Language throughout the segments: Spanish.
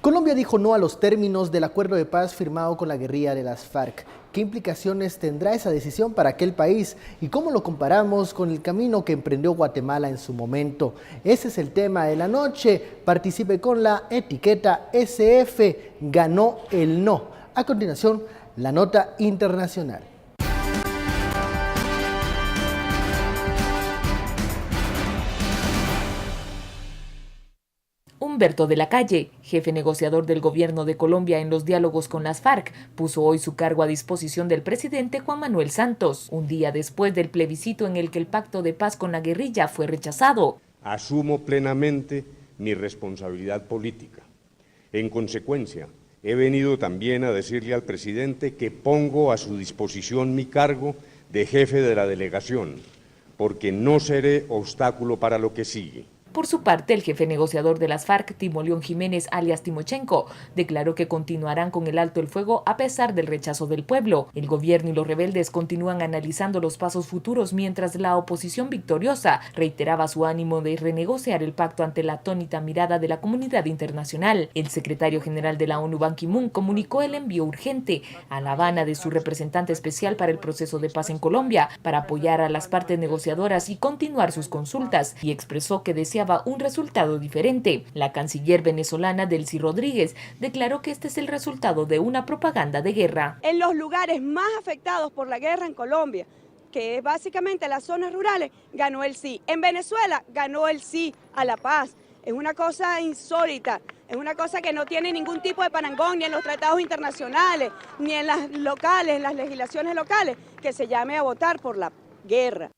Colombia dijo no a los términos del acuerdo de paz firmado con la guerrilla de las FARC. ¿Qué implicaciones tendrá esa decisión para aquel país? ¿Y cómo lo comparamos con el camino que emprendió Guatemala en su momento? Ese es el tema de la noche. Participe con la etiqueta SF. Ganó el no. A continuación, la nota internacional. Humberto de la Calle, jefe negociador del gobierno de Colombia en los diálogos con las FARC, puso hoy su cargo a disposición del presidente Juan Manuel Santos, un día después del plebiscito en el que el pacto de paz con la guerrilla fue rechazado. Asumo plenamente mi responsabilidad política. En consecuencia, he venido también a decirle al presidente que pongo a su disposición mi cargo de jefe de la delegación, porque no seré obstáculo para lo que sigue. Por su parte, el jefe negociador de las FARC, Timoleón Jiménez, alias Timochenko, declaró que continuarán con el alto el fuego a pesar del rechazo del pueblo. El gobierno y los rebeldes continúan analizando los pasos futuros mientras la oposición victoriosa reiteraba su ánimo de renegociar el pacto ante la atónita mirada de la comunidad internacional. El secretario general de la ONU, Ban Ki-moon, comunicó el envío urgente a La Habana de su representante especial para el proceso de paz en Colombia para apoyar a las partes negociadoras y continuar sus consultas, y expresó que deseaba un resultado diferente. La canciller venezolana Delcy Rodríguez declaró que este es el resultado de una propaganda de guerra. En los lugares más afectados por la guerra en Colombia, que es básicamente las zonas rurales, ganó el sí. En Venezuela ganó el sí a la paz. Es una cosa insólita, es una cosa que no tiene ningún tipo de parangón ni en los tratados internacionales, ni en las locales, en las legislaciones locales, que se llame a votar por la guerra.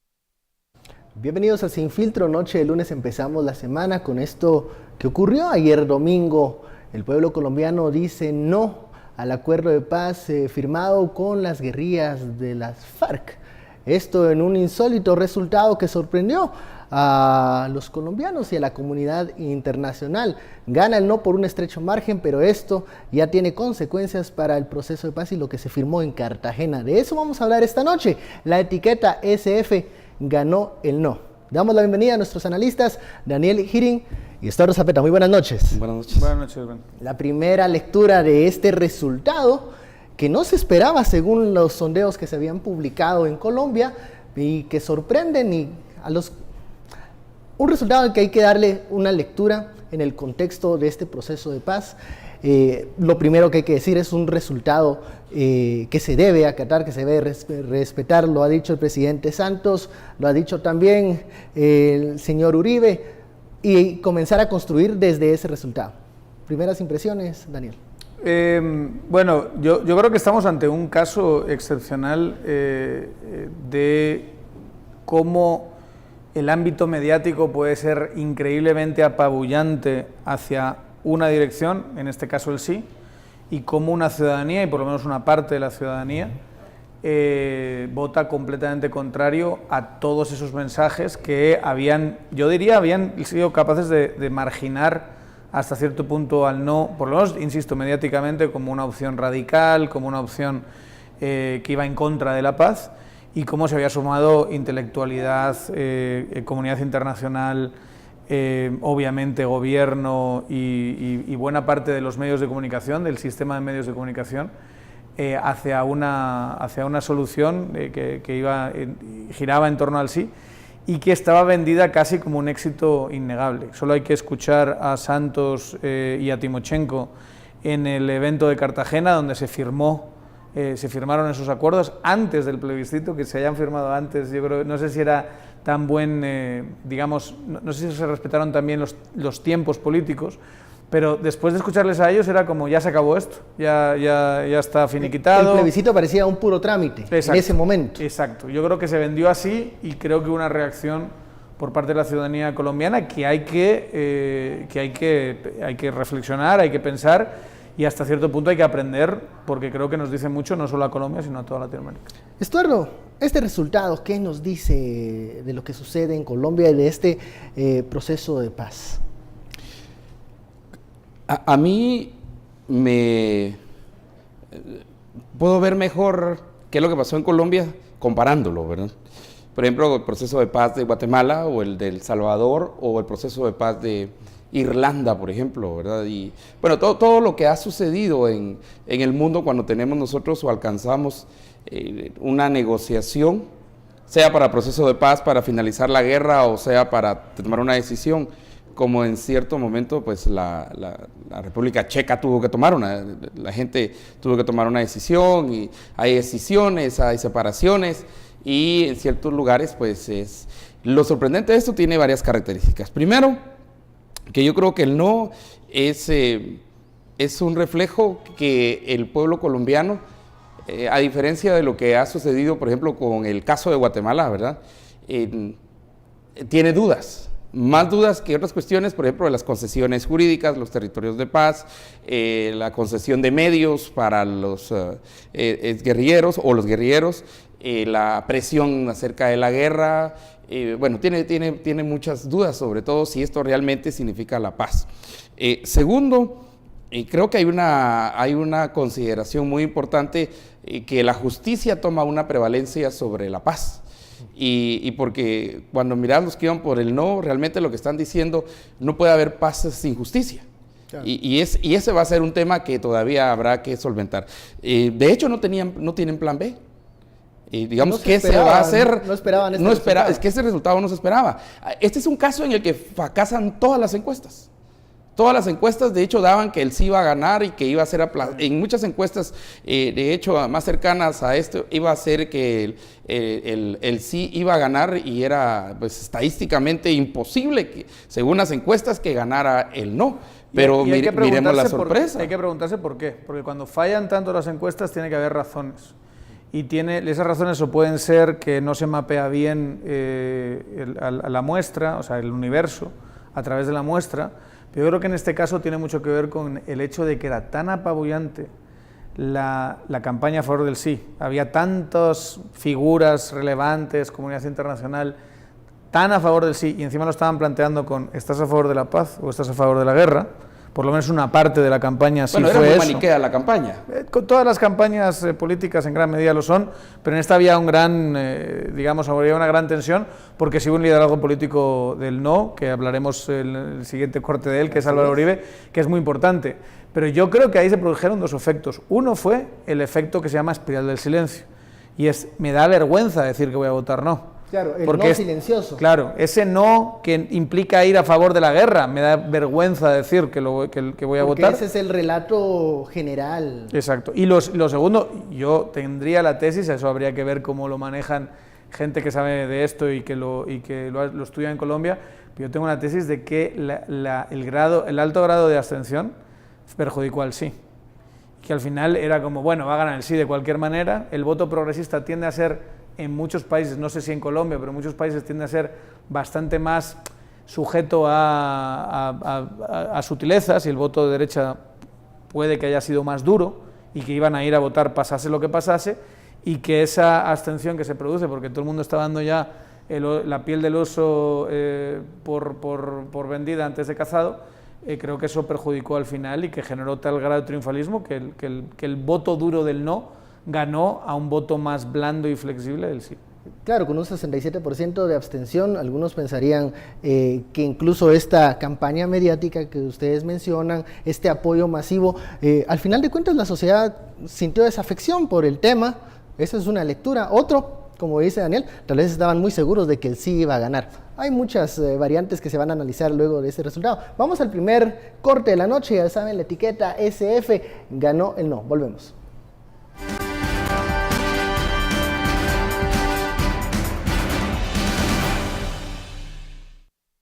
Bienvenidos a Sin Filtro. Noche de lunes empezamos la semana con esto que ocurrió ayer domingo. El pueblo colombiano dice no al acuerdo de paz firmado con las guerrillas de las FARC. Esto en un insólito resultado que sorprendió a los colombianos y a la comunidad internacional. Gana el no por un estrecho margen, pero esto ya tiene consecuencias para el proceso de paz y lo que se firmó en Cartagena. De eso vamos a hablar esta noche. La etiqueta SF ganó el no. Damos la bienvenida a nuestros analistas, Daniel Hiring y Estuardo Zapeta. Muy buenas noches. Buenas noches. Buenas noches, Ben. La primera lectura de este resultado que no se esperaba según los sondeos que se habían publicado en Colombia y que sorprenden un resultado al que hay que darle una lectura en el contexto de este proceso de paz. Lo primero que hay que decir es un resultado que se debe acatar, que se debe respetar, lo ha dicho el presidente Santos, lo ha dicho también el señor Uribe, y comenzar a construir desde ese resultado. Primeras impresiones, Daniel. Bueno, yo creo que estamos ante un caso excepcional de cómo el ámbito mediático puede ser increíblemente apabullante hacia una dirección, en este caso el sí, y cómo una ciudadanía, y por lo menos una parte de la ciudadanía, vota completamente contrario a todos esos mensajes que habían sido capaces de marginar hasta cierto punto al no, por lo menos, insisto, mediáticamente, como una opción radical, como una opción que iba en contra de la paz, y cómo se había sumado intelectualidad, comunidad internacional, obviamente gobierno y buena parte de los medios de comunicación, del sistema de medios de comunicación, hacia una solución que giraba en torno al sí y que estaba vendida casi como un éxito innegable. Solo hay que escuchar a Santos y a Timochenko en el evento de Cartagena, donde se firmaron esos acuerdos antes del plebiscito, que se hayan firmado antes. Yo creo, no sé si era tan buen, digamos, no sé si se respetaron también los tiempos políticos, pero después de escucharles a ellos era como, ya se acabó esto, ya está finiquitado. El plebiscito parecía un puro trámite. Exacto, en ese momento. Exacto, yo creo que se vendió así y creo que hubo una reacción por parte de la ciudadanía colombiana que hay que reflexionar, hay que pensar y hasta cierto punto hay que aprender, porque creo que nos dice mucho no solo a Colombia, sino a toda Latinoamérica. Estuardo, este resultado, ¿qué nos dice de lo que sucede en Colombia y de este proceso de paz? A mí puedo ver mejor qué es lo que pasó en Colombia comparándolo, ¿verdad? Por ejemplo, el proceso de paz de Guatemala o el de El Salvador o el proceso de paz de Irlanda, por ejemplo, ¿verdad? Y bueno, todo lo que ha sucedido en el mundo cuando tenemos nosotros o alcanzamos una negociación, sea para proceso de paz, para finalizar la guerra o sea para tomar una decisión, como en cierto momento pues la República Checa tuvo que tomar la gente tuvo que tomar una decisión, y hay decisiones, hay separaciones, y en ciertos lugares pues lo sorprendente de esto tiene varias características. Primero, que yo creo que el no es un reflejo que el pueblo colombiano, a diferencia de lo que ha sucedido, por ejemplo, con el caso de Guatemala, ¿verdad? Tiene dudas, más dudas que otras cuestiones, por ejemplo, de las concesiones jurídicas, los territorios de paz, la concesión de medios para los guerrilleros o los guerrilleros, la presión acerca de la guerra. Bueno, tiene muchas dudas, sobre todo si esto realmente significa la paz. Segundo, creo que hay una consideración muy importante, que la justicia toma una prevalencia sobre la paz. Y porque cuando miramos los que iban por el no, realmente lo que están diciendo, no puede haber paz sin justicia. Claro. Y ese va a ser un tema que todavía habrá que solventar. De hecho, no tienen plan B. Digamos que se va a hacer. No esperaban este resultado. Es que ese resultado no se esperaba. Este es un caso en el que fracasan todas las encuestas. Todas las encuestas, de hecho, daban que el sí iba a ganar y que iba a ser en muchas encuestas, de hecho, más cercanas a esto, iba a ser que el sí iba a ganar, y era pues estadísticamente imposible, según las encuestas, que ganara el no. Pero miremos la sorpresa. Hay que preguntarse por qué. Porque cuando fallan tanto las encuestas, tiene que haber razones. Y esas razones o pueden ser que no se mapea bien a la muestra, o sea, el universo, a través de la muestra. Pero yo creo que en este caso tiene mucho que ver con el hecho de que era tan apabullante la campaña a favor del sí. Había tantas figuras relevantes, comunidad internacional, tan a favor del sí, y encima lo estaban planteando con ¿estás a favor de la paz o estás a favor de la guerra? Por lo menos una parte de la campaña sí fue eso. Era muy maniquea la campaña. Con todas las campañas políticas en gran medida lo son, pero en esta había había una gran tensión, porque sí hubo un liderazgo político del no, que hablaremos en el siguiente corte de él, que es Álvaro Uribe, que es muy importante. Pero yo creo que ahí se produjeron dos efectos. Uno fue el efecto que se llama espiral del silencio, y me da vergüenza decir que voy a votar no. Claro, el no silencioso. Claro, ese no que implica ir a favor de la guerra, me da vergüenza decir que voy a votar. Ese es el relato general. Exacto. Y lo segundo, yo tendría la tesis, eso habría que ver cómo lo manejan gente que sabe de esto y que lo estudia en Colombia, pero yo tengo una tesis de que el alto grado de abstención perjudicó al sí. Que al final era como, bueno, va a ganar el sí de cualquier manera. El voto progresista tiende a ser, en muchos países, no sé si en Colombia, pero en muchos países tiende a ser bastante más sujeto a sutilezas, y el voto de derecha puede que haya sido más duro y que iban a ir a votar pasase lo que pasase, y que esa abstención que se produce, porque todo el mundo está dando ya la piel del oso por vendida antes de cazado, creo que eso perjudicó al final y que generó tal grado de triunfalismo que el voto duro del no ganó a un voto más blando y flexible del sí. Claro, con un 67% de abstención, algunos pensarían que incluso esta campaña mediática que ustedes mencionan, este apoyo masivo, al final de cuentas la sociedad sintió desafección por el tema. Esa es una lectura. Otro, como dice Daniel, tal vez estaban muy seguros de que el sí iba a ganar. Hay muchas variantes que se van a analizar luego de ese resultado. Vamos al primer corte de la noche, ya saben, la etiqueta SF, ganó el no. Volvemos.